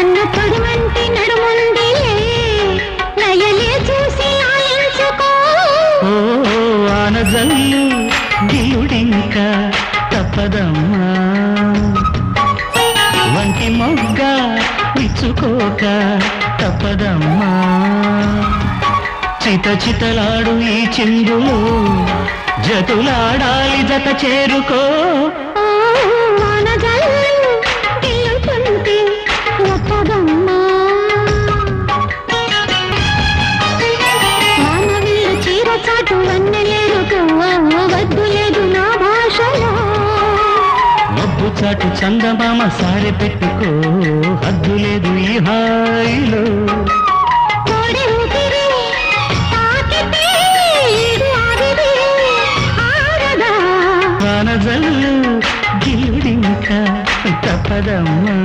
కన్ను తొడిమంటి నడుముంది నయలే చూసి ఆలించుకో ఓ ఆనజల్లు గిలుడింక తప్పదమ్మా వంటి మొగ్గ విచ్చుకోక తప్పదమ్మా చిత చితలాడు ఈ చిందులో జతులాడాలి జత చేరుకో చాటు వన్నెలేరుకో వద్దు లేదు నా భాషలో మబ్బు చాటు చందమామ సారె పెట్టుకో హద్దు లేదు ఈ హాయిలో వానజల్లు గిలుడింక తప్పదమ్మా